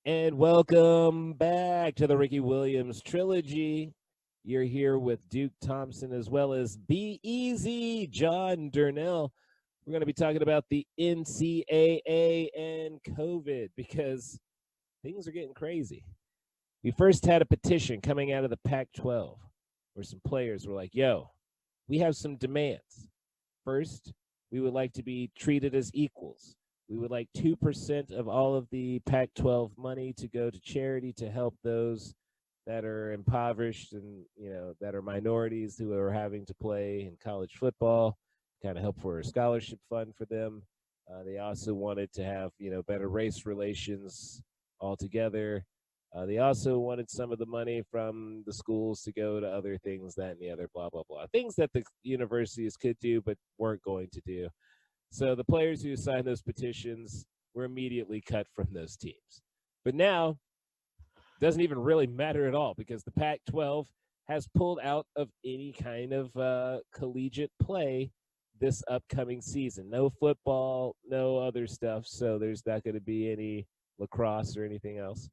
And welcome back to the Ricky Williams Trilogy. You're here with Duke Thompson as well as Be Easy, John Durnell. We're going to be talking about the NCAA and COVID because things are getting crazy. We first had a petition coming out of the Pac-12 where some players were like, yo, we have some demands. First, we would like to be treated as equals. We would like 2% of all of the Pac-12 money to go to charity to help those that are impoverished and, that are minorities who are having to play in college football, kind of help for a scholarship fund for them. They also wanted to have, better race relations altogether. They also wanted some of the money from the schools to go to other things, that and the other, blah, blah, blah. Things that the universities could do but weren't going to do. So the players who signed those petitions were immediately cut from those teams. But now, it doesn't even really matter at all because the Pac-12 has pulled out of any kind of collegiate play this upcoming season. No football, no other stuff, so there's not going to be any lacrosse or anything else.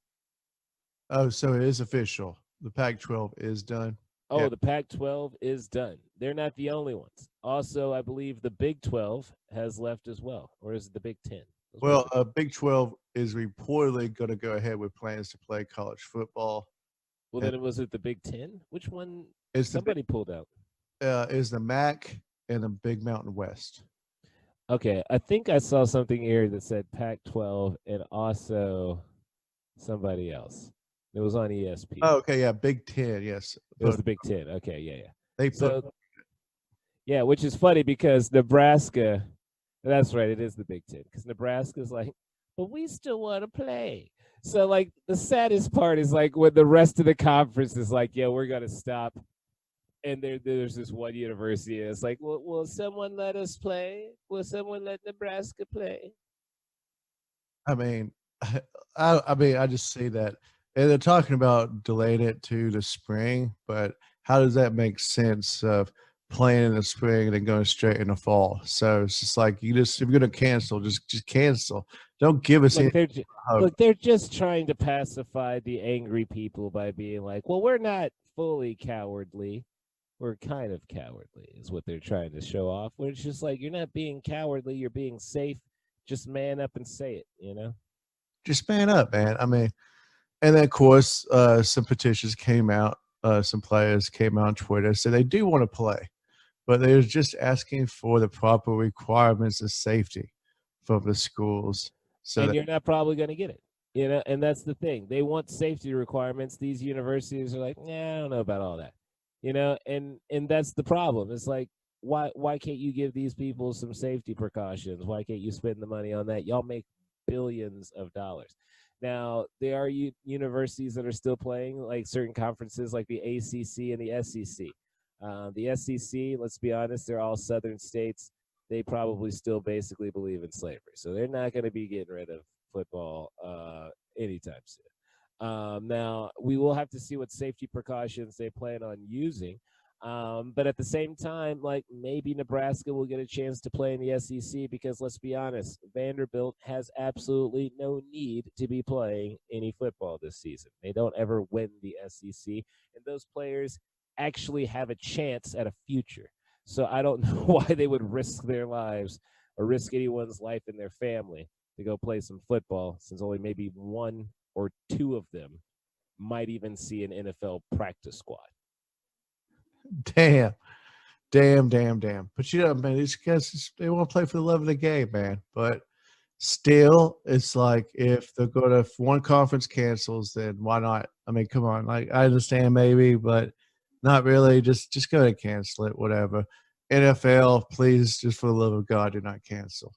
Oh, so it is official. The Pac-12 is done. Oh, Yeah. The Pac-12 is done. They're not the only ones. Also, I believe the Big 12 has left as well, or is it the Big 10? Well, Big 12 is reportedly going to go ahead with plans to play college football. Well, then was it the Big 10? Which one? Is somebody pulled out? Is the MAC and the Big Mountain West. Okay, I think I saw something here that said Pac-12 and also somebody else. It was on ESPN. Oh, okay, yeah, Big 10, yes. It was the Big 10. Okay, yeah. They put, yeah, which is funny because Nebraska, that's right, it is the Big 10, because Nebraska's like, but we still want to play. So, like, the saddest part is, like, when the rest of the conference is like, yeah, we're going to stop. And there's this one university, and it's like, well, will someone let us play? Will someone let Nebraska play? I mean, I just see that. And they're talking about delaying it to the spring, but how does that make sense of playing in the spring and then going straight in the fall? So it's just like if you're gonna cancel, just cancel. Don't give us any. They're just trying to pacify the angry people by being like, well, we're not fully cowardly. We're kind of cowardly, is what they're trying to show off. Where it's just like, you're not being cowardly, you're being safe. Just man up and say it, Just man up, man. I mean, and then, of course, some petitions came out. Some players came out on Twitter, so they do want to play, but they're just asking for the proper requirements of safety from the schools. So you're not probably going to get it, and that's the thing. They want safety requirements. These universities are like, I don't know about all that, and that's the problem. It's like, why can't you give these people some safety precautions? Why can't you spend the money on that? Y'all make billions of dollars. Now, there are universities that are still playing, like certain conferences like the ACC and the SEC. The SEC, let's be honest, they're all southern states. They probably still basically believe in slavery. So they're not going to be getting rid of football anytime soon. Now, we will have to see what safety precautions they plan on using. But at the same time, like, maybe Nebraska will get a chance to play in the SEC because, let's be honest, Vanderbilt has absolutely no need to be playing any football this season. They don't ever win the SEC, and those players actually have a chance at a future. So I don't know why they would risk their lives or risk anyone's life and their family to go play some football, since only maybe one or two of them might even see an NFL practice squad. Damn. But man, these guys, they want to play for the love of the game, man. But still, it's like, if one conference cancels, then why not? I mean, come on. Like, I understand maybe, but not really. Just go ahead and cancel it, whatever. NFL, please, just for the love of God, do not cancel.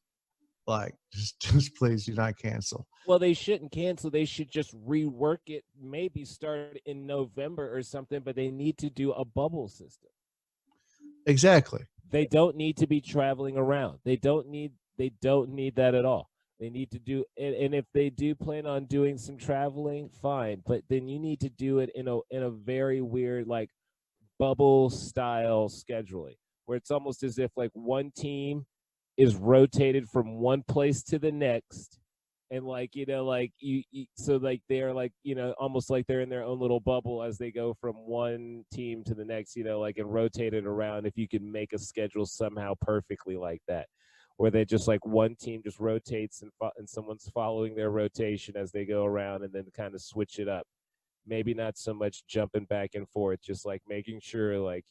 Like, just please do not cancel. Well, they shouldn't cancel. They should just rework it, maybe start in November or something, but they need to do a bubble system. Exactly. They don't need to be traveling around. They don't need that at all. They need to do, and if they do plan on doing some traveling, fine, but then you need to do it in a very weird, like, bubble style scheduling, where it's almost as if, like, one team is rotated from one place to the next, and like like so like they're like almost like they're in their own little bubble as they go from one team to the next, like and rotate it around. If you can make a schedule somehow perfectly like that, where they just like one team just rotates and someone's following their rotation as they go around, and then kind of switch it up. Maybe not so much jumping back and forth, just like making sure like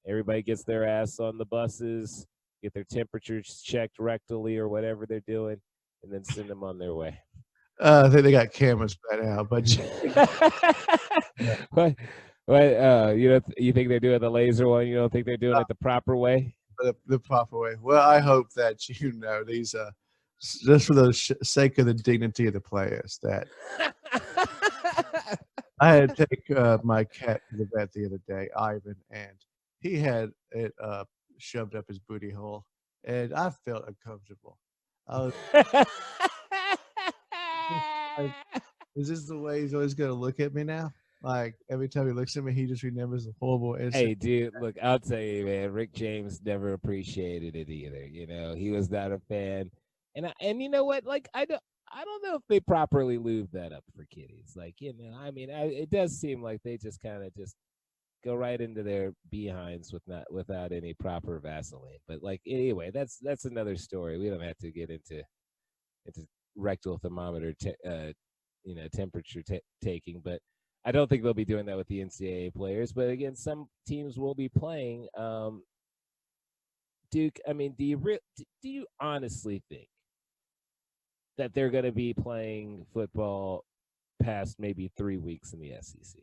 everybody gets their ass on the buses, get their temperatures checked rectally or whatever they're doing, and then send them on their way. I think they got cameras by now, but you think they're doing the laser one? You don't think they're doing it the proper way? The proper way. Well, I hope that these just for the sake of the dignity of the players, that I had to take my cat to the vet the other day, Ivan, and he had it shoved up his booty hole, and I felt uncomfortable. Is this the way he's always going to look at me now? Like every time he looks at me, he just remembers the horrible incident. Hey, dude, look, I'll tell you, man. Rick James never appreciated it either. He was not a fan, and you know what? Like, I don't know if they properly lube that up for kitties. Like, I mean, it does seem like they just kind of just go right into their behinds without any proper Vaseline. But like, anyway, that's another story. We don't have to get into rectal thermometer, temperature taking, but. I don't think they'll be doing that with the NCAA players, but again, some teams will be playing. Duke, I mean, do you honestly think that they're going to be playing football past maybe 3 weeks in the SEC?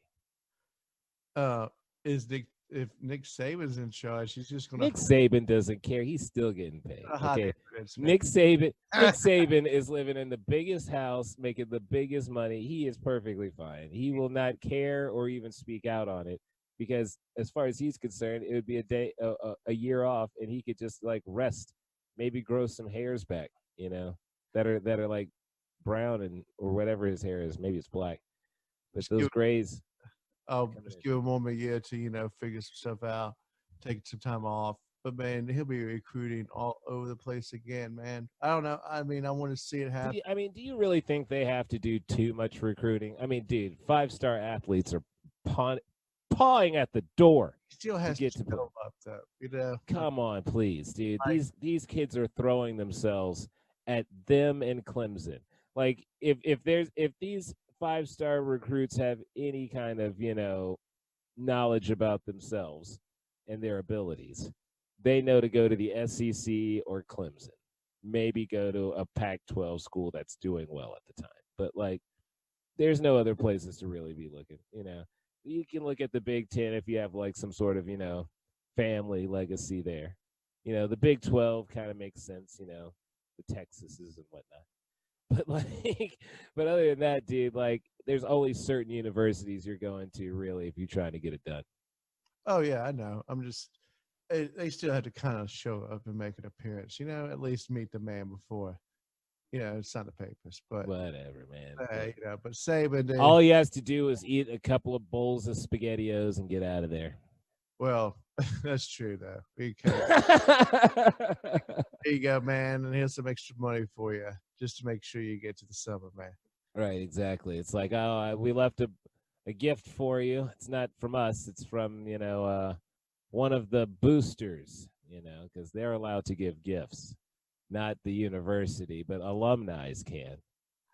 If Nick Saban's in charge, he's just going to. Nick Saban doesn't care. He's still getting paid. Okay, Nick Saban is living in the biggest house, making the biggest money. He is perfectly fine. He will not care or even speak out on it because, as far as he's concerned, it would be a year off, and he could just like rest, maybe grow some hairs back, that are like brown or whatever his hair is. Maybe it's black, but those grays. Just give him 1 more year to, figure some stuff out, take some time off. But, man, he'll be recruiting all over the place again, man. I don't know. I mean, I want to see it happen. Do you really think they have to do too much recruiting? I mean, dude, 5-star athletes are pawing at the door. He still has to get to build up, though. Come on, please, dude. These kids are throwing themselves at them and Clemson. Like, if these 5-star recruits have any kind of, knowledge about themselves and their abilities, they know to go to the SEC or Clemson, maybe go to a Pac-12 school that's doing well at the time. But, like, there's no other places to really be looking, You can look at the Big Ten if you have, like, some sort of, family legacy there. The Big 12 kind of makes sense, the Texases and whatnot. But other than that, dude, like, there's only certain universities you're going to really if you're trying to get it done. Oh yeah, I know. They still have to kind of show up and make an appearance, at least meet the man before, sign the papers. But whatever, man. But Saban, all he has to do is eat a couple of bowls of SpaghettiOs and get out of there. Well, that's true though. Because there you go, man, and here's some extra money for you, just to make sure you get to the summer, man. Right, exactly. It's like, we left a gift for you. It's not from us. It's from one of the boosters, because they're allowed to give gifts, not the university, but alumni can,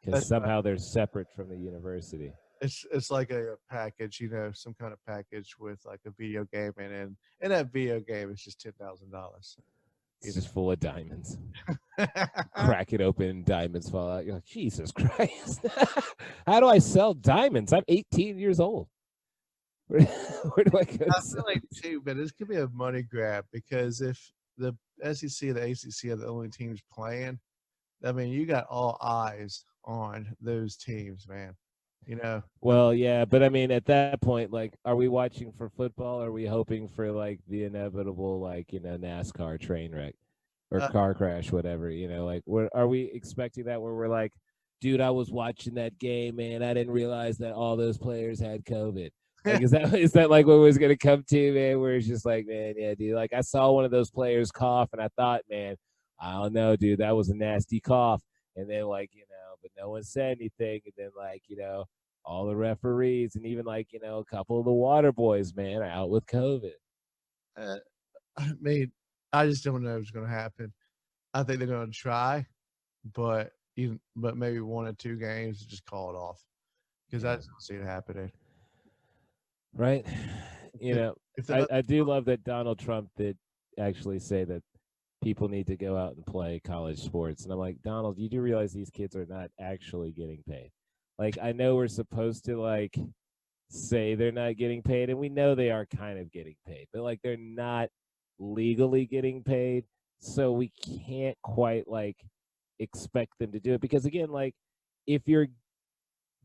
because somehow they're separate from the university. It's like a package, some kind of package with like a video game in it. And that video game is just $10,000. It's just full of diamonds. Crack it open, diamonds fall out. You're like, Jesus Christ. How do I sell diamonds? I'm 18 years old. Where do I go? I feel like too, but this could be a money grab because if the SEC and the ACC are the only teams playing, I mean, you got all eyes on those teams, man. Well, yeah, but I mean, at that point, like, are we watching for football? Or are we hoping for like the inevitable, like, NASCAR train wreck or car crash, whatever? Like, are we expecting that where we're like, dude, I was watching that game, man, I didn't realize that all those players had COVID. Like, is that like what it was gonna come to, man? Where it's just like, man, yeah, dude, like I saw one of those players cough, and I thought, man, I don't know, dude, that was a nasty cough, and then like, but no one said anything. And then, like, all the referees and even, like, a couple of the water boys, man, are out with COVID. I mean, I just don't know what's going to happen. I think they're going to try, but maybe 1 or 2 games just call it off because I just don't see it happening. Right. I do love that Donald Trump did actually say that people need to go out and play college sports. And I'm like, Donald, you do realize these kids are not actually getting paid. Like, I know we're supposed to, like, say they're not getting paid, and we know they are kind of getting paid, but, like, they're not legally getting paid. So we can't quite, like, expect them to do it. Because, again, like, if you're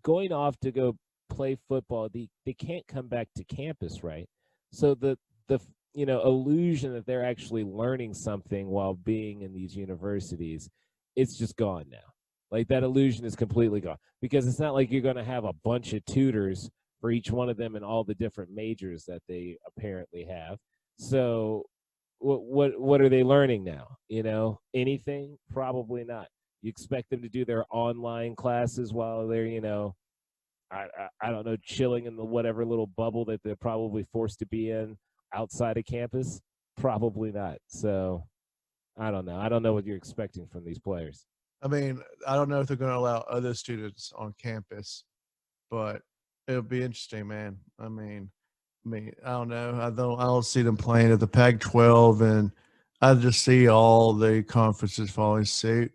going off to go play football, they can't come back to campus, right? So the illusion that they're actually learning something while being in these universities, it's just gone now. Like, that illusion is completely gone, because it's not like you're going to have a bunch of tutors for each one of them and all the different majors that they apparently have. So what are they learning now? Anything? Probably not. You expect them to do their online classes while they're, I don't know, chilling in the whatever little bubble that they're probably forced to be in outside of campus? Probably not. So I don't know. I don't know what you're expecting from these players. I mean, I don't know if they're going to allow other students on campus, but it'll be interesting, man. I mean, I don't know. I don't see them playing at the Pac-12, and I just see all the conferences following suit.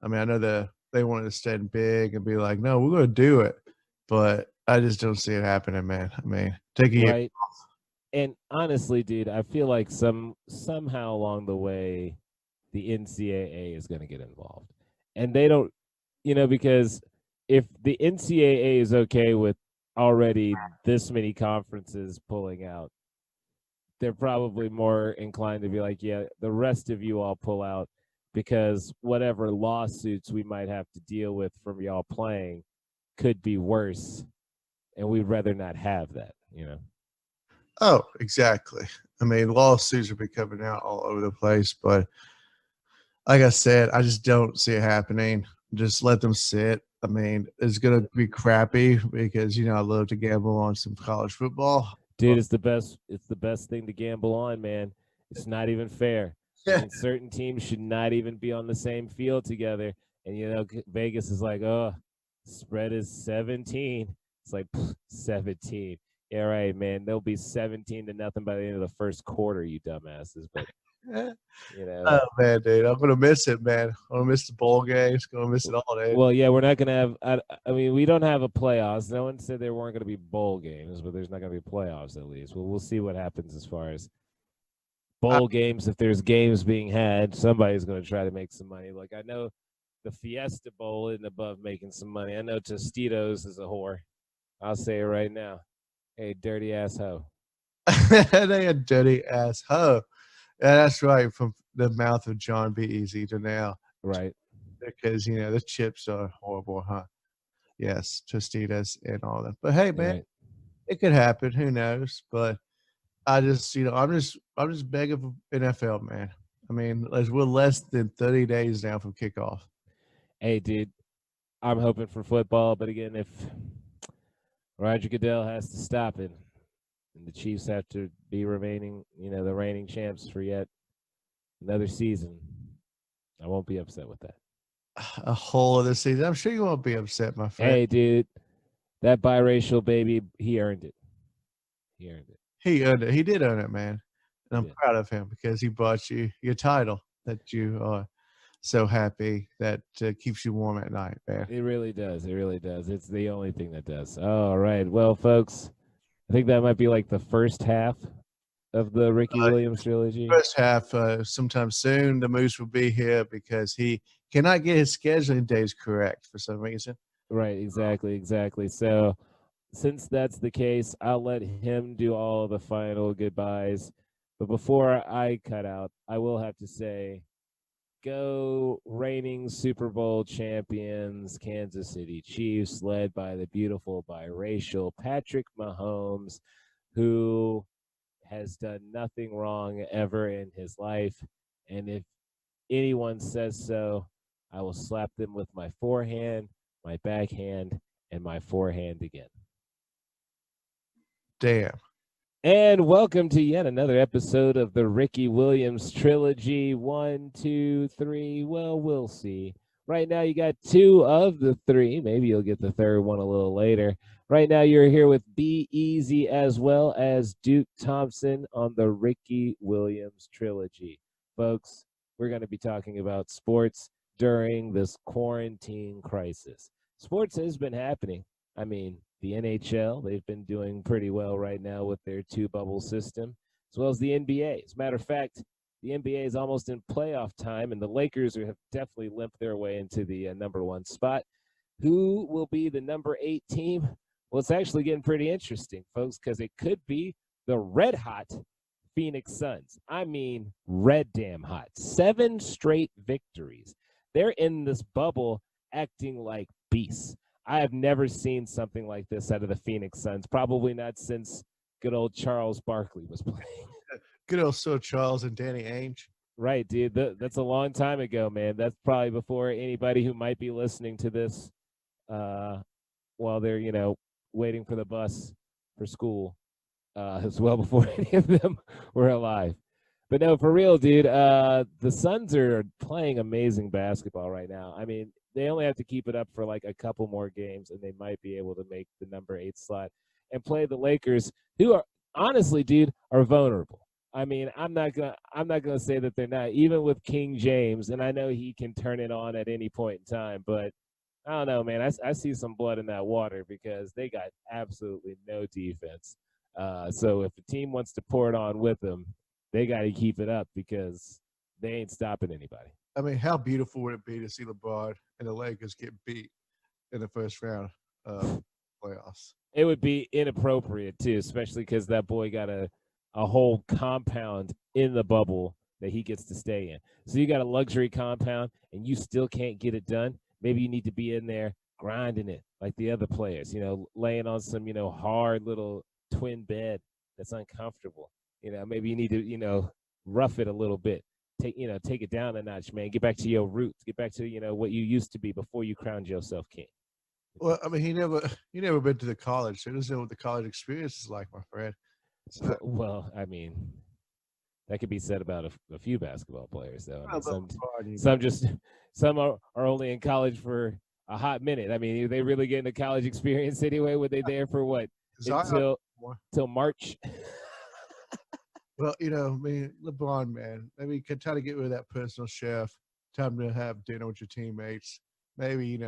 I mean, I know they wanted to stand big and be like, no, we're going to do it, but I just don't see it happening, man. I mean, take a year off. And honestly, dude, I feel like somehow along the way, the NCAA is going to get involved. And they don't, because if the NCAA is okay with already this many conferences pulling out, they're probably more inclined to be like, yeah, the rest of you all pull out, because whatever lawsuits we might have to deal with from y'all playing could be worse, and we'd rather not have that, Oh, exactly. I mean, lawsuits are coming out all over the place, but like I said, I just don't see it happening. Just let them sit. I mean, it's going to be crappy because, I love to gamble on some college football. Dude, it's the best thing to gamble on, man. It's not even fair. I mean, certain teams should not even be on the same field together. And, Vegas is like, oh, spread is 17. It's like, 17. Yeah, right, man. They'll be 17-0 by the end of the first quarter, you dumbasses. But oh man, dude, I'm gonna miss it, man. I'm gonna miss the bowl games. Gonna miss it all, dude. Well, yeah, we're not gonna have. I mean, we don't have a playoffs. No one said there weren't gonna be bowl games, but there's not gonna be playoffs at least. Well, we'll see what happens as far as bowl games. If there's games being had, somebody's gonna try to make some money. Like, I know the Fiesta Bowl isn't above making some money. I know Tostitos is a whore. I'll say it right now. Hey, dirty ass hoe. They a dirty ass hoe. Yeah, that's right, from the mouth of John B. Eazy to now. Right. Because, the chips are horrible, huh? Yes, Tostitos and all that. But hey, man, It could happen. Who knows? But I just, I'm just begging for NFL, man. I mean, we're less than 30 days now from kickoff. Hey, dude, I'm hoping for football, but again, if Roger Goodell has to stop it, and the Chiefs have to be remaining, the reigning champs for yet another season, I won't be upset with that. A whole other season. I'm sure you won't be upset, my friend. Hey, dude, that biracial baby, he earned it. He earned it. He earned it. He did earn it, man. And I'm proud of him because he brought you your title that you are so happy that keeps you warm at night, man. It really does. It really does. It's the only thing that does. All right. Well, folks, I think that might be like the first half of the Ricky Williams trilogy. First half, sometime soon, the Moose will be here because he cannot get his scheduling days correct for some reason. Right, exactly. So since that's the case, I'll let him do all the final goodbyes. But before I cut out, I will have to say, go reigning Super Bowl champions, Kansas City Chiefs, led by the beautiful biracial Patrick Mahomes, who has done nothing wrong ever in his life. And if anyone says so, I will slap them with my forehand. my backhand, and my forehand again. Damn. And welcome to yet another episode of the Ricky Williams Trilogy. 1, 2, 3. Well, we'll see. Right now, you got 2 of the 3. Maybe you'll get the third one a little later. Right now, you're here with Eazy as well as Duke Thompson on the Ricky Williams Trilogy. Folks, we're going to be talking about sports during this quarantine crisis. Sports has been happening. I mean, the NHL, they've been doing pretty well right now with their 2-bubble system, as well as the NBA. As a matter of fact, the NBA is almost in playoff time, and the Lakers have definitely limped their way into the number 1 spot. Who will be the number 8 team? Well, it's actually getting pretty interesting, folks, because it could be the red-hot Phoenix Suns. I mean, red damn hot. 7 straight victories. They're in this bubble acting like beasts. I have never seen something like this out of the Phoenix Suns, probably not since good old Charles Barkley was playing. Good old Sir Charles and Danny Ainge. Right, dude. That's a long time ago, man. That's probably before anybody who might be listening to this while they're, waiting for the bus for school, as well before any of them were alive. But no, for real, dude, the Suns are playing amazing basketball right now. I mean, they only have to keep it up for like a couple more games, and they might be able to make the number 8 slot and play the Lakers, who are honestly, dude, are vulnerable. I mean, I'm not gonna say that they're not, even with King James, and I know he can turn it on at any point in time, but I don't know, man. I see some blood in that water because they got absolutely no defense. So if a team wants to pour it on with them, they got to keep it up because they ain't stopping anybody. I mean, how beautiful would it be to see LeBron and the Lakers get beat in the first round of playoffs? It would be inappropriate, too, especially because that boy got a whole compound in the bubble that he gets to stay in. So you got a luxury compound, and you still can't get it done. Maybe you need to be in there grinding it like the other players, laying on some, hard little twin bed that's uncomfortable. Maybe you need to, rough it a little bit. Take it down a notch, man. Get back to your roots. Get back to, what you used to be before you crowned yourself king. Well, I mean, you never been to the college, so he doesn't know what the college experience is like, my friend. So, well, I mean, that could be said about a few basketball players, though. I mean, some are only in college for a hot minute. I mean, are they really getting a college experience anyway? Were they there for what, until March? Well, I mean, LeBron, man, maybe you can try to get rid of that personal chef. Time to have dinner with your teammates. Maybe,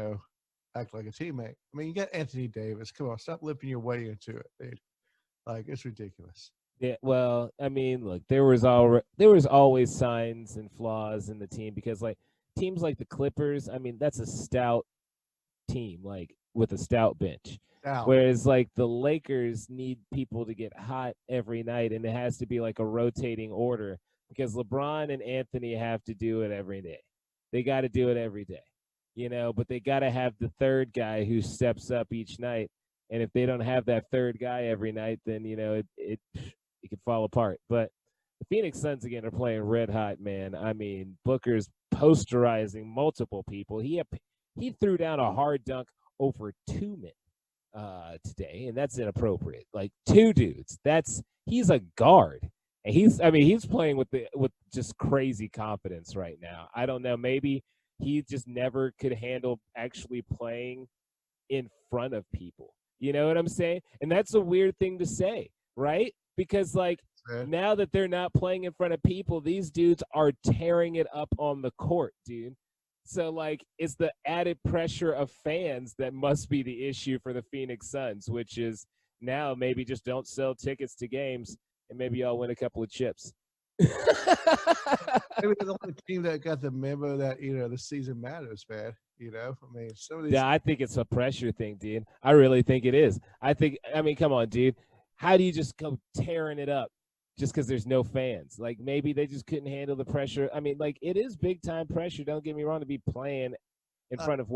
act like a teammate. I mean, you got Anthony Davis. Come on, stop lipping your way into it, dude. Like, it's ridiculous. Yeah, well, I mean, look, there was always signs and flaws in the team because, like, teams like the Clippers, I mean, that's a stout team, like, with a stout bench. Whereas, like, the Lakers need people to get hot every night, and it has to be like a rotating order because LeBron and Anthony have to do it every day. They got to do it every day, but they got to have the third guy who steps up each night. And if they don't have that third guy every night, then, it could fall apart. But the Phoenix Suns, again, are playing red hot, man. I mean, Booker's posterizing multiple people. He threw down a hard dunk over 2 men today, and that's inappropriate. Like, 2 dudes. He's a guard. And he's playing with just crazy confidence right now. I don't know. Maybe he just never could handle actually playing in front of people. You know what I'm saying? And that's a weird thing to say, right? Because, like, now that they're not playing in front of people, these dudes are tearing it up on the court, dude. So, like, it's the added pressure of fans that must be the issue for the Phoenix Suns, which is now maybe just don't sell tickets to games and maybe y'all win a couple of chips. Maybe the only team that got the memo that, the season matters, man. I mean, some of these. Yeah, I think it's a pressure thing, dude. I really think it is. I mean, come on, dude. How do you just go tearing it up just because there's no fans? Like, maybe they just couldn't handle the pressure. I mean, like, it is big time pressure. Don't get me wrong, to be playing in front of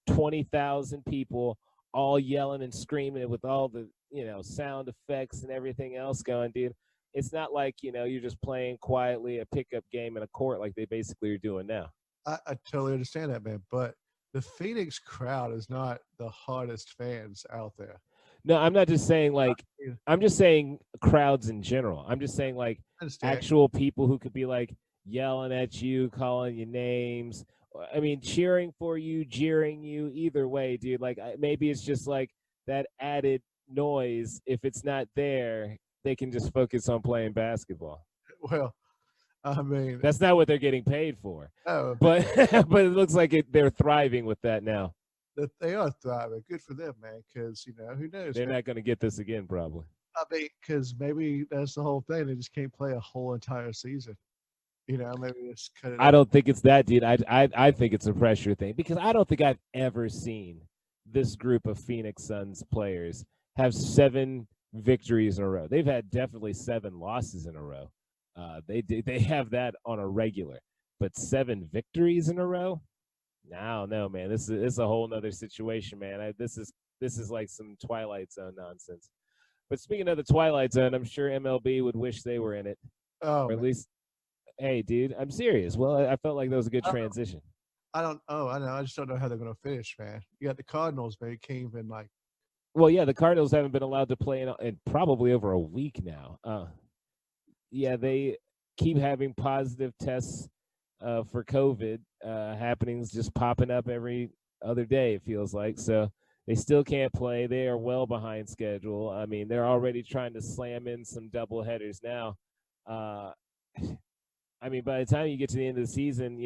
20,000 people all yelling and screaming with all the, sound effects and everything else going, dude. It's not like, you're just playing quietly a pickup game in a court like they basically are doing now. I totally understand that, man. But the Phoenix crowd is not the hardest fans out there. No, I'm not just saying like Yeah, I'm just saying crowds in general. I'm just saying like I understand. actual people who could be like yelling at you, calling you names. I mean, cheering for you, jeering you, either way, dude. Like maybe it's just like that added noise. If it's not there, they can just focus on playing basketball. Well, I mean, That's not what they're getting paid for. oh, But but it looks like they're thriving with that now. that they are thriving. Good for them, man. Because who knows? They're not going to get this again, probably. I mean, because maybe that's the whole thing. They just can't play a whole entire season. Maybe just cut it. I don't think it's that, dude. I think it's a pressure thing because I don't think I've ever seen this group of Phoenix Suns players have 7 victories in a row. They've had definitely 7 losses in a row. They have that on a regular, but 7 victories in a row? No, man. This is a whole nother situation, man. This is like some Twilight Zone nonsense. But speaking of the Twilight Zone, I'm sure MLB would wish they were in it, Oh, or at man. least. Hey, dude, I'm serious. Well, I felt like that was a good transition. I don't. Oh, I know. I just don't know how they're going to finish, man. You got the Cardinals, man. Can't even like. Well, yeah, the Cardinals haven't been allowed to play in probably over a week now. Yeah, they keep having positive tests for COVID happenings just popping up every other day, it feels like. So they still can't play. They are well behind schedule. I mean, they're already trying to slam in some double headers now. I mean, by the time you get to the end of the season,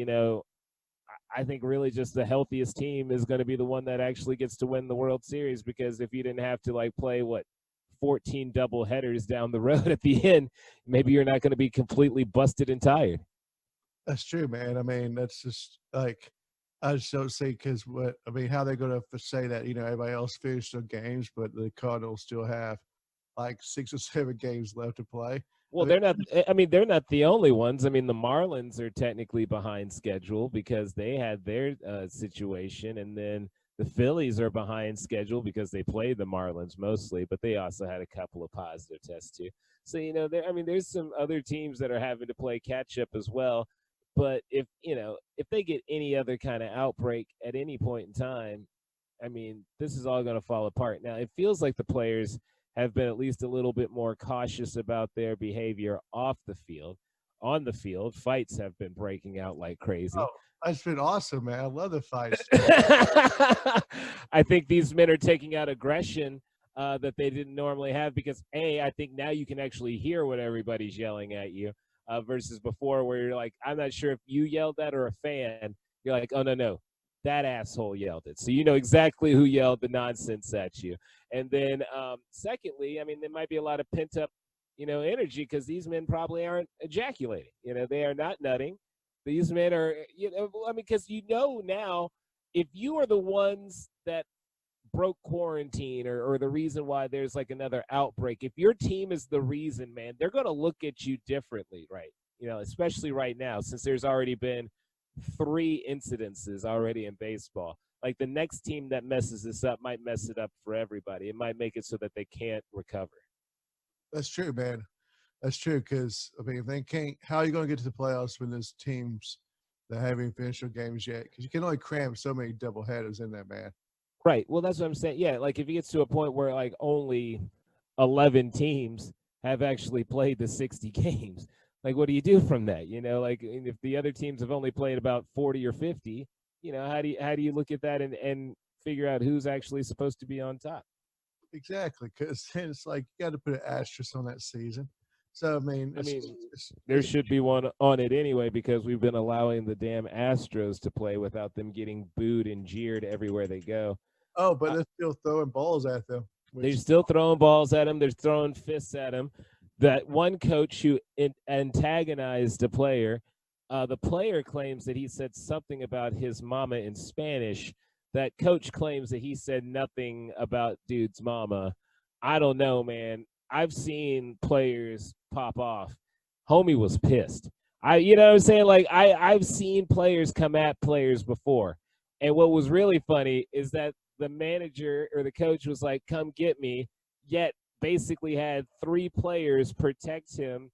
I think really just the healthiest team is going to be the one that actually gets to win the World Series, because if you didn't have to like play 14 double headers down the road at the end, maybe you're not going to be completely busted and tired. That's true, man. I mean, that's just like I just don't see because how they're going to say that everybody else finished their games, but the Cardinals still have like 6 or 7 games left to play. Well, they're not. I mean, they're not the only ones. I mean, the Marlins are technically behind schedule because they had their situation, and then the Phillies are behind schedule because they played the Marlins mostly, but they also had a couple of positive tests too. So there's some other teams that are having to play catch up as well. But if they get any other kind of outbreak at any point in time, I mean, this is all going to fall apart. Now, it feels like the players have been at least a little bit more cautious about their behavior off the field. On the field, fights have been breaking out like crazy. Oh, that's been awesome, man. I love the fights. I think these men are taking out aggression that they didn't normally have because, I think now you can actually hear what everybody's yelling at you versus before where you're like, I'm not sure if you yelled that or a fan. You're like, oh, no. That asshole yelled it. So you know exactly who yelled the nonsense at you. And then secondly, I mean, there might be a lot of pent up, energy because these men probably aren't ejaculating. They are not nutting. These men are, because now if you are the ones that broke quarantine or the reason why there's like another outbreak, if your team is the reason, man, they're going to look at you differently, right? Especially right now, since there's already been 3 incidences already in baseball. Like the next team that messes this up might mess it up for everybody. It might make it so that they can't recover. That's true, man. That's true because if they can't, how are you going to get to the playoffs when there's teams that haven't even finished their games yet? Because you can only cram so many double headers in there, man. Right. Well, that's what I'm saying. Yeah, like if it gets to a point where like only 11 teams have actually played the 60 games, like what do you do from that? Like if the other teams have only played about 40 or 50, how do you look at that and figure out who's actually supposed to be on top? Exactly, because it's like you got to put an asterisk on that season. So there should be one on it anyway because we've been allowing the damn Astros to play without them getting booed and jeered everywhere they go. Oh, but they're still throwing balls at them. They're still throwing balls at them. They're throwing fists at them. That one coach who antagonized a player, the player claims that he said something about his mama in Spanish. That coach claims that he said nothing about dude's mama. I don't know, man. I've seen players pop off. Homie was pissed. You know what I'm saying? Like I've seen players come at players before. And what was really funny is that the manager or the coach was like, come get me, yet basically had 3 players protect him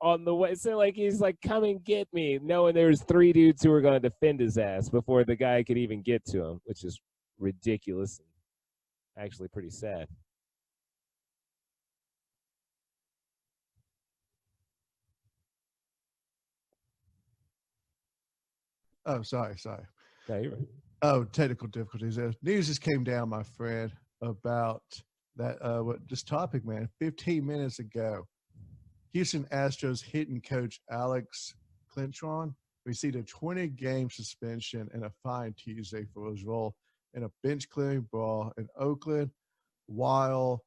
on the way. So like he's like, come and get me, knowing there's 3 dudes who were going to defend his ass before the guy could even get to him, which is ridiculous and actually pretty sad. Oh, sorry. No, you're right. Oh, technical difficulties. News just came down, my friend, about that this topic, man. 15 minutes ago, Houston Astros hitting coach Alex Clintron received a 20-game suspension and a fine Tuesday for his role in a bench clearing brawl in Oakland, while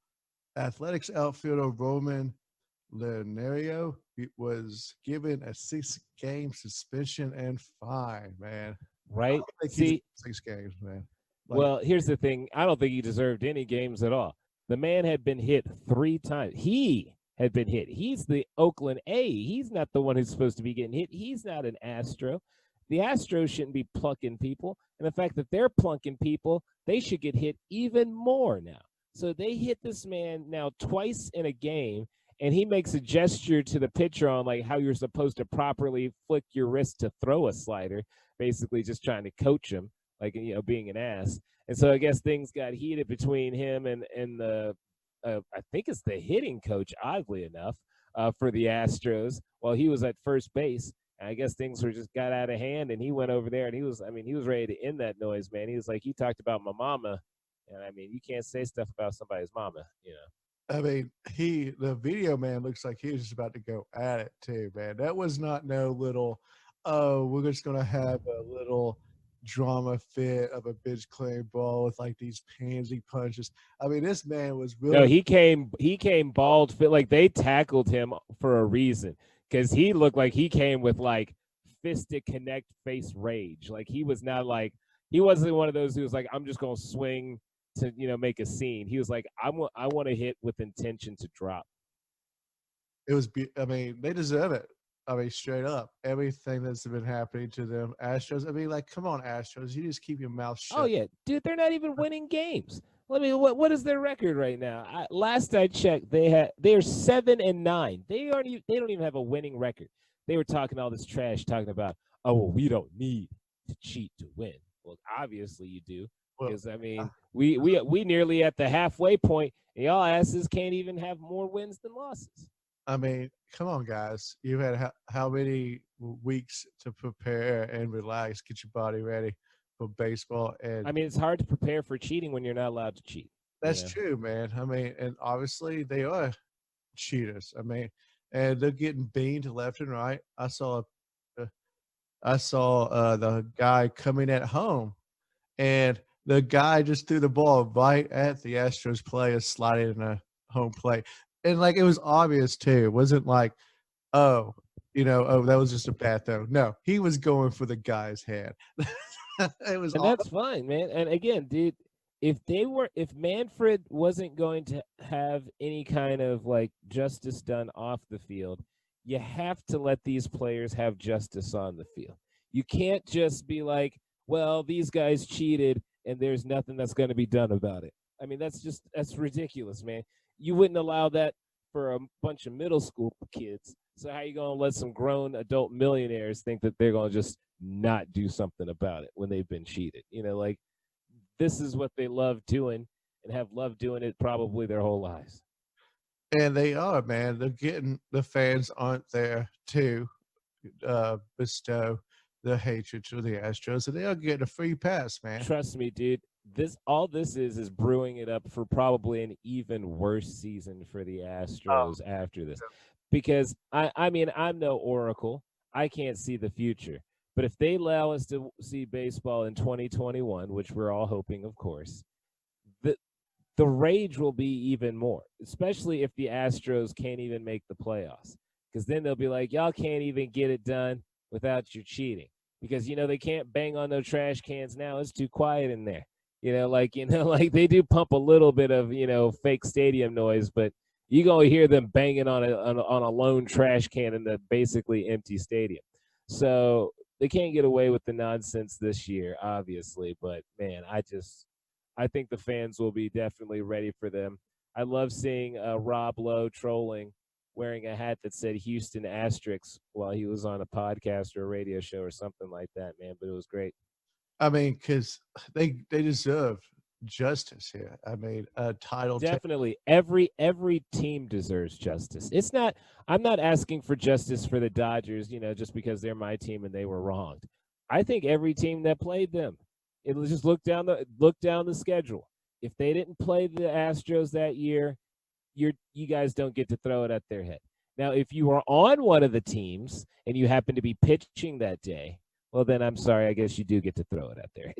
Athletics outfielder Roman Lenario was given a 6-game suspension and fine, man. Right? See, 6 games, man. Well, here's the thing. I don't think he deserved any games at all. The man had been hit 3 times. He had been hit. He's the Oakland A. He's not the one who's supposed to be getting hit. He's not an Astro. The Astros shouldn't be plucking people. And the fact that they're plunking people, they should get hit even more now. So they hit this man now twice in a game, and he makes a gesture to the pitcher on like how you're supposed to properly flick your wrist to throw a slider, basically just trying to coach him, like, you know, being an ass. And so I guess things got heated between him and the I think it's the hitting coach, oddly enough, for the Astros while he was at first base. And I guess things were just got out of hand, and he went over there and he was ready to end that noise, man. He was like, you talked about my mama, and I mean, you can't say stuff about somebody's mama, you know. I mean, the video man looks like he was just about to go at it too, man. That was not no little, oh, we're just gonna have a little drama fit of a bitch clearing ball with like these pansy punches. I mean, this man was really. No, he came bald fit. Like they tackled him for a reason, because he looked like he came with like fisted connect face rage. Like he was not like, he wasn't one of those who was like, I'm just gonna swing to, you know, make a scene. He was like, I want to hit with intention to drop. It was. I mean, they deserve it. I mean, straight up, everything that's been happening to them, Astros. I mean, like, come on, Astros, you just keep your mouth shut. Oh yeah, dude, they're not even winning games. Let me. What is their record right now? Last I checked, they're 7-9. They don't even have a winning record. They were talking all this trash, talking about, oh well, we don't need to cheat to win. Well, obviously you do, because I mean, we nearly at the halfway point, and y'all asses can't even have more wins than losses. I mean, come on, guys. You've had how many weeks to prepare and relax, get your body ready for baseball? And I mean, it's hard to prepare for cheating when you're not allowed to cheat. That's true, man. I mean, and obviously they are cheaters. I mean, and they're getting beamed left and right. I saw the guy coming at home, and the guy just threw the ball right at the Astros player, sliding in a home plate. And like it was obvious too. It wasn't like, oh, that was just a bad throw. No, he was going for the guy's head. It was, and that's fine, man. And again, dude, if Manfred wasn't going to have any kind of like justice done off the field, you have to let these players have justice on the field. You can't just be like, well, these guys cheated and there's nothing that's going to be done about it. I mean, that's ridiculous, man. You wouldn't allow that for a bunch of middle school kids. So how you going to let some grown adult millionaires think that they're going to just not do something about it when they've been cheated? You know, like, this is what they love doing and have loved doing it probably their whole lives. And they are, man. They're getting, the fans aren't there to bestow the hatred to the Astros, and they are getting a free pass, man. Trust me, dude. All this is brewing it up for probably an even worse season for the Astros after this. Because I mean, I'm no oracle. I can't see the future. But if they allow us to see baseball in 2021, which we're all hoping, of course, the rage will be even more, especially if the Astros can't even make the playoffs. Because then they'll be like, y'all can't even get it done without your cheating. Because, they can't bang on no trash cans now. It's too quiet in there. Like they do pump a little bit of, fake stadium noise, but you're going to hear them banging on a lone trash can in the basically empty stadium. So they can't get away with the nonsense this year, obviously. But, man, I think the fans will be definitely ready for them. I love seeing Rob Lowe trolling wearing a hat that said Houston Asterix while he was on a podcast or a radio show or something like that, man. But it was great. I mean, because they deserve justice here. I mean, a title. Definitely, every team deserves justice. It's not. I'm not asking for justice for the Dodgers, just because they're my team and they were wronged. I think every team that played them, it'll just look down the schedule. If they didn't play the Astros that year, you guys don't get to throw it at their head. Now, if you were on one of the teams and you happen to be pitching that day, well, then I'm sorry. I guess you do get to throw it out there.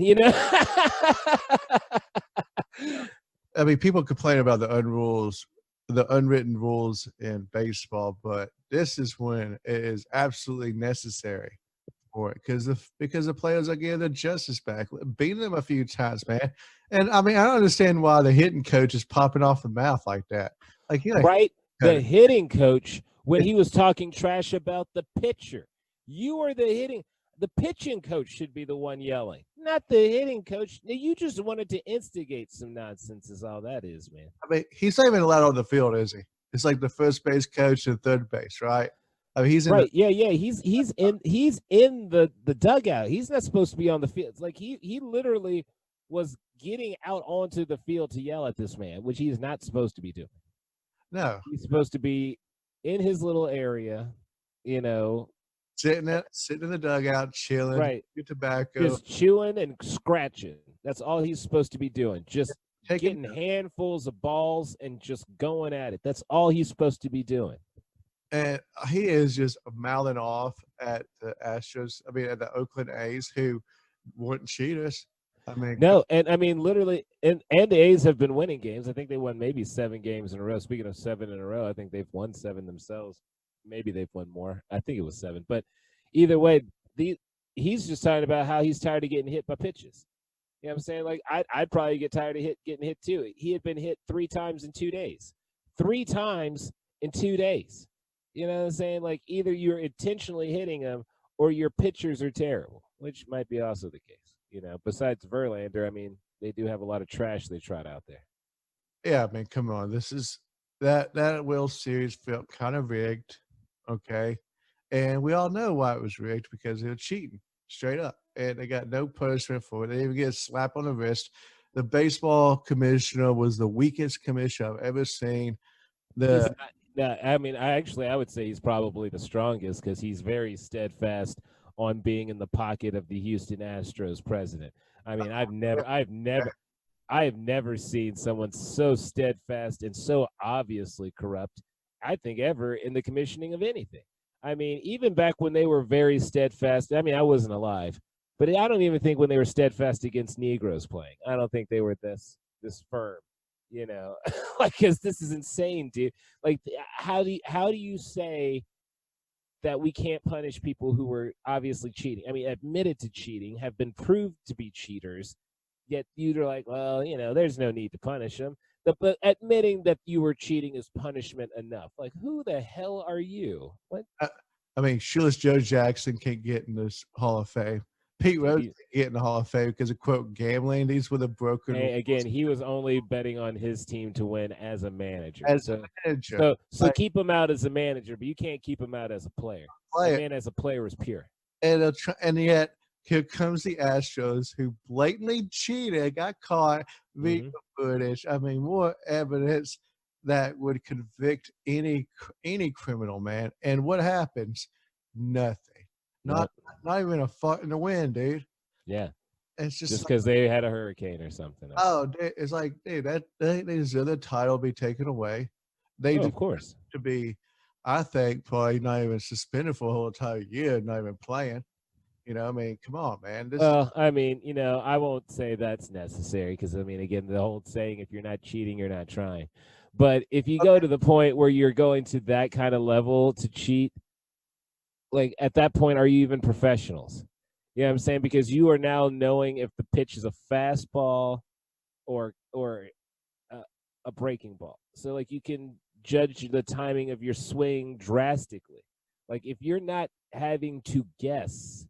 I mean, people complain about the unwritten rules in baseball, but this is when it is absolutely necessary for it because the players are getting their justice back, beating them a few times, man. And I mean, I don't understand why the hitting coach is popping off the mouth like that. Like, right? The hitting coach, when he was talking trash about the pitcher, you are the pitching coach should be the one yelling, not the hitting coach. You just wanted to instigate some nonsense is all that is, man. I mean, he's not even allowed on the field, is he? It's like the first base coach and third base, right? I mean, he's in right. Yeah. He's in the dugout. He's not supposed to be on the field. It's like he literally was getting out onto the field to yell at this man, which he is not supposed to be doing. No. He's supposed to be in his little area, sitting in the dugout, chilling, right? Get tobacco, just chewing and scratching. That's all he's supposed to be doing. Just getting handfuls of balls and just going at it. That's all he's supposed to be doing. And he is just mouthing off at the Astros. I mean, at the Oakland A's, who wouldn't cheat us. I mean, no, and I mean literally, and the A's have been winning games. I think they won maybe 7 games in a row. Speaking of 7 in a row, I think they've won 7 themselves. Maybe they've won more. I think it was 7. But either way, he's just talking about how he's tired of getting hit by pitches. You know what I'm saying? Like, I'd probably get tired of getting hit too. He had been hit 3 times in 2 days. 3 times in 2 days. You know what I'm saying? Like, either you're intentionally hitting him or your pitchers are terrible, which might be also the case. Besides Verlander, I mean, they do have a lot of trash they trot out there. Yeah, I mean, come on. This is that World Series felt kind of rigged, okay? And we all know why it was rigged, because they were cheating, straight up. And they got no punishment for it. They even get a slap on the wrist. The baseball commissioner was the weakest commissioner I've ever seen. I would say he's probably the strongest because he's very steadfast on being in the pocket of the Houston Astros president. I mean, I've never seen someone so steadfast and so obviously corrupt, I think, ever in the commissioning of anything. I mean, even back when they were very steadfast, I mean, I wasn't alive, but I don't even think when they were steadfast against Negroes playing, I don't think they were this firm, like, because this is insane, dude. Like, how do you say that we can't punish people who were obviously cheating? I mean, admitted to cheating, have been proved to be cheaters, yet you're like, well, there's no need to punish them. But admitting that you were cheating is punishment enough. Like, who the hell are you? What? I mean, Shoeless Joe Jackson can't get in this Hall of Fame. Pete Rose can't get in the Hall of Fame because of, quote, gambling. These were the broken rules. Again, he was only betting on his team to win as a manager. So keep him out as a manager, but you can't keep him out as a player. The man as a player is pure. And yet, here comes the Astros, who blatantly cheated, got caught, video footage. I mean, more evidence that would convict any criminal, man. And what happens? Nothing. Not even a fuck in the wind, dude. Yeah. It's just because they had a hurricane or something. Oh, dude, it's like, dude, that they deserve the title be taken away. Of course. To be, I think, probably not even suspended for a whole entire year, not even playing. I mean, come on, man. I mean, I won't say that's necessary because, I mean, again, the whole saying, if you're not cheating, you're not trying. But if you go to the point where you're going to that kind of level to cheat, like, at that point, are you even professionals? You know what I'm saying? Because you are now knowing if the pitch is a fastball or a breaking ball. So, like, you can judge the timing of your swing drastically. Like, if you're not having to guess,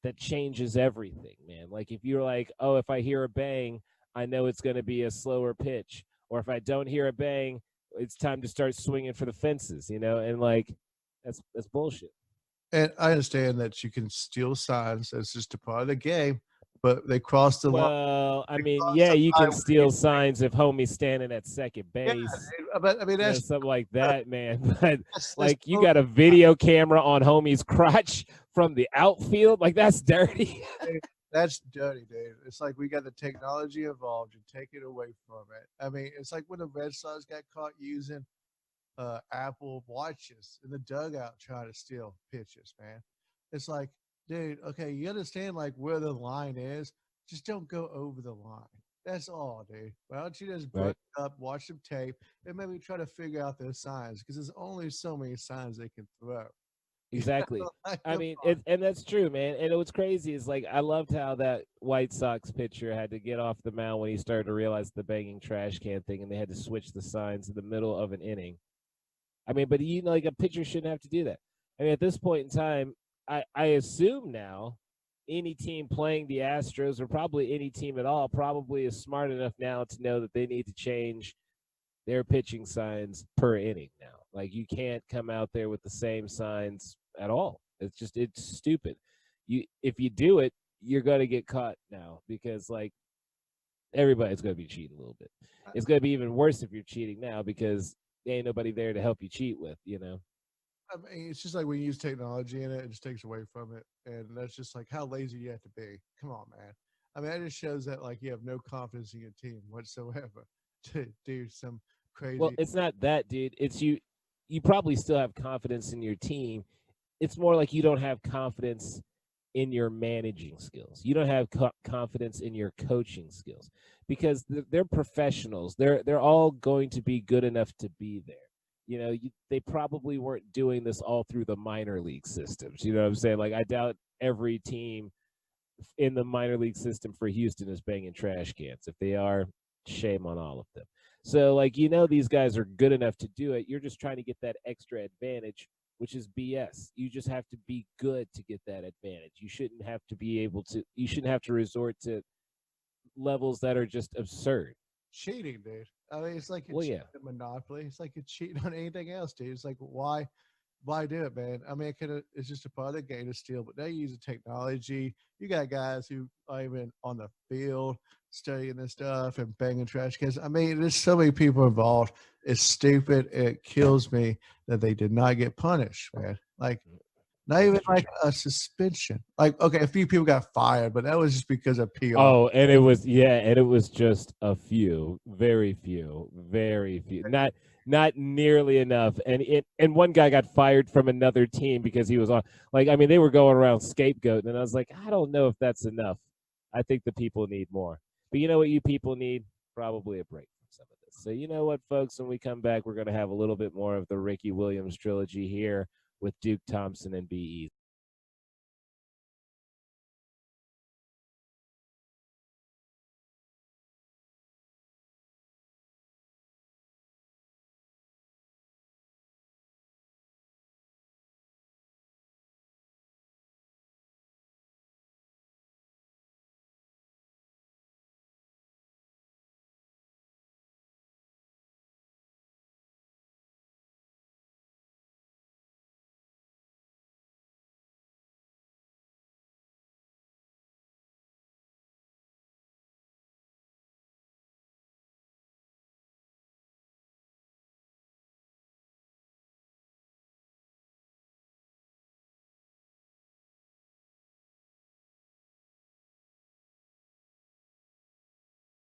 that changes everything, man. Like, if you're like, oh, if I hear a bang, I know it's going to be a slower pitch. Or if I don't hear a bang, it's time to start swinging for the fences, and like that's bullshit. And I understand that you can steal signs. That's just a part of the game. But they crossed the line. Well, I mean, crossed yeah, the you line can when steal signs if homie's standing at second yeah, base, but I mean that's something like that, man. But that's like, you got a video camera on homie's crotch from the outfield, like that's dirty. that's dirty, dude. It's like we got the technology involved and take it away from it. I mean, it's like when the Red Sox got caught using Apple watches in the dugout trying to steal pitches, man. It's like, dude, okay, you understand like where the line is. Just don't go over the line. That's all, dude. Why don't you just brush up, watch some tape, and maybe try to figure out those signs because there's only so many signs they can throw. Exactly. Like, I mean, and that's true, man. And what's crazy is like I loved how that White Sox pitcher had to get off the mound when he started to realize the banging trash can thing, and they had to switch the signs in the middle of an inning. I mean, but like a pitcher shouldn't have to do that. I mean, at this point in time, I assume now any team playing the Astros, or probably any team at all, probably is smart enough now to know that they need to change their pitching signs per inning now. Like, you can't come out there with the same signs at all. It's stupid. If you do it, you're going to get caught now, because like everybody's going to be cheating a little bit. It's going to be even worse if you're cheating now, because there ain't nobody there to help you cheat with, I mean, it's just like when you use technology in it, it just takes away from it. And that's just like how lazy you have to be. Come on, man. I mean, that just shows that like you have no confidence in your team whatsoever to do some crazy. Well, it's not that, dude. It's you probably still have confidence in your team. It's more like you don't have confidence in your managing skills. You don't have confidence in your coaching skills, because they're professionals. They're all going to be good enough to be there. They probably weren't doing this all through the minor league systems. You know what I'm saying? Like, I doubt every team in the minor league system for Houston is banging trash cans. If they are, shame on all of them. So, like, these guys are good enough to do it. You're just trying to get that extra advantage, which is BS. You just have to be good to get that advantage. You shouldn't have to resort to levels that are just absurd. Cheating, dude. I mean, it's like you're cheating at Monopoly. It's like you're cheating on anything else, dude. It's like, why do it, man? I mean, it's just a part of the game to steal, but they use the technology. You got guys who are even on the field studying this stuff and banging trash cans. I mean, there's so many people involved. It's stupid. It kills me that they did not get punished, man. Like, not even like a suspension. Like, okay, a few people got fired, but that was just because of PR. Oh, and it was just a few, very few, very few. Not nearly enough. And one guy got fired from another team because he was on. Like, I mean, they were going around scapegoating, and I was like, I don't know if that's enough. I think the people need more. But you know what you people need? Probably a break from some of this. So you know what, folks? When we come back, we're going to have a little bit more of the Ricky Williams trilogy here with Duke Thompson and B.E.